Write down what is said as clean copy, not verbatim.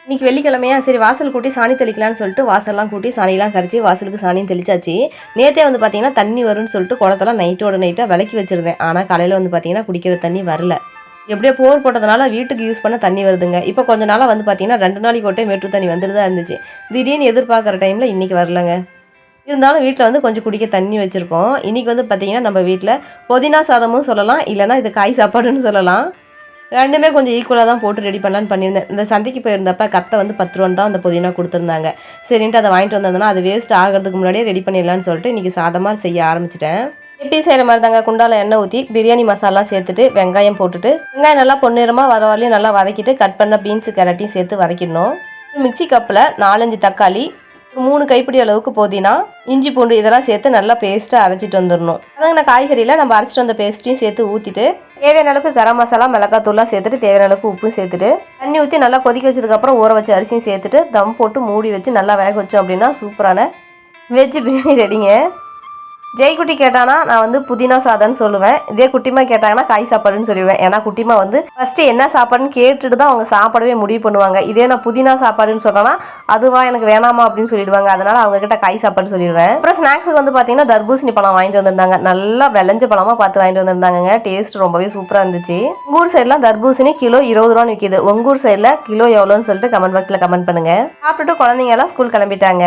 இன்றைக்கி வெள்ளிக்கிழமையா சரி வாசல் கூட்டி சாணி தெளிக்கலான்னு சொல்லிட்டு வாசல்லாம் கூட்டி சாணிலாம் கரைச்சி வாசலுக்கு சாணியும் தெளிச்சாச்சு. நேற்றே வந்து பார்த்திங்கன்னா தண்ணி வரும்னு சொல்லிட்டு குளத்தெல்லாம் நைட்டாக விளக்கி வச்சுருந்தேன். ஆனால் காலையில் வந்து பார்த்திங்கன்னா குடிக்கிற தண்ணி வரல. எப்படியோ போர் போட்டதுனால வீட்டுக்கு யூஸ் பண்ண தண்ணி வருதுங்க. இப்போ கொஞ்ச நாளாக வந்து பார்த்திங்கன்னா 2 நாளைக்கு ஒட்டே மேட்டூர் தண்ணி வந்துட்டு தான் இருந்துச்சு. திடீர்னு எதிர்பார்க்குற டைமில் இன்றைக்கி வரலங்க. இருந்தாலும் வீட்டில் வந்து கொஞ்சம் குடிக்க தண்ணி வச்சுருக்கோம். இன்றைக்கி வந்து பார்த்திங்கன்னா நம்ம வீட்டில் புதினா சாதமும் சொல்லலாம், இல்லைனா இது காய் சாப்பாடுன்னு சொல்லலாம். 2மே கொஞ்சம் ஈக்குவலாக தான் போட்டு ரெடி பண்ணலான்னு பண்ணியிருந்தேன். இந்த சந்தைக்கு போயிருந்தப்ப கத்தை வந்து 10 ரூபான்னு தான் அந்த புதினா கொடுத்துருந்தாங்க. சரின்ட்டு அதை வாங்கிட்டு வந்ததுன்னா அது வேஸ்ட் ஆகிறதுக்கு முன்னாடியே ரெடி பண்ணிடலான்னு சொல்லிட்டு இன்றைக்கி சாதமாக செய்ய ஆரம்பிச்சிட்டேன். எப்பயும் செய்கிற மாதிரி தாங்க குண்டால எண்ணெய் ஊற்றி பிரியாணி மசாலா சேர்த்துட்டு வெங்காயம் போட்டுட்டு வெங்காயம் நல்லா பொன்னிறமாக வர வரலையும் நல்லா வதக்கிட்டு கட் பண்ண பீன்ஸு கேரட்டையும் சேர்த்து வதக்கிடணும். மிக்சி கப்பில் 4-5 தக்காளி, 3 கைப்பிடி அளவுக்கு புதினா, இஞ்சி பூண்டு இதெல்லாம் சேர்த்து நல்லா பேஸ்ட்டாக அரைச்சிட்டு வந்துடணும். அதுங்க காய்கறியில் நம்ம அரைச்சிட்டு வந்த பேஸ்ட்டையும் சேர்த்து ஊற்றிட்டு தேவையான அளவுக்கு கரம் மசாலா மிளகாத்தூள்லாம் சேர்த்துட்டு தேவையான அளவுக்கு உப்பும் சேர்த்துட்டு தண்ணி ஊற்றி நல்லா கொதிக்க வச்சதுக்கப்புறம் ஊற வச்ச அரிசியும் சேர்த்துட்டு தம் போட்டு மூடி வச்சு நல்லா வேக வச்சோம் அப்படின்னா சூப்பரான வெஜ் பிரியாணி ரெடிங்க. ஜெய்குட்டி கேட்டானா நான் வந்து புதினா சாதம்னு சொல்லுவேன். இதே குட்டிமா கேட்டாங்கன்னா காய் சாப்பாடுன்னு சொல்லிடுவேன். ஏன்னா குட்டிமா வந்து ஃபஸ்ட்டு என்ன சாப்பாடுன்னு கேட்டுட்டு தான் அவங்க சாப்பாடவே முடிவு பண்ணுவாங்க. இதே நான் புதினா சாப்பாடுன்னு சொன்னேன்னா அதுவா எனக்கு வேணாமா அப்படின்னு சொல்லிடுவாங்க. அதனால் அவங்கக்கிட்ட காய் சாப்பாடுன்னு சொல்லிடுவேன். அப்புறம் ஸ்நாக்ஸுக்கு வந்து பார்த்தீங்கன்னா தர்பூசணி பழம் வாங்கிட்டு வந்திருந்தாங்க. நல்லா விளைஞ்ச பழமாக பார்த்து வாங்கிட்டு வந்திருந்தாங்க. டேஸ்ட் ரொம்பவே சூப்பராக இருந்துச்சு. உங்கள் ஊர் சைட்லாம் தர்பூசணி கிலோ 20 ரூபான்னு விற்கிது. உங்கள் ஊர் சைடில் கிலோ எவ்வளோன்னு சொல்லிட்டு கமெண்ட் பாக்ஸில் கமெண்ட் பண்ணுங்கள். சாப்பிட்டுட்டு குழந்தைங்க எல்லாம் ஸ்கூல் கிளம்பிட்டாங்க.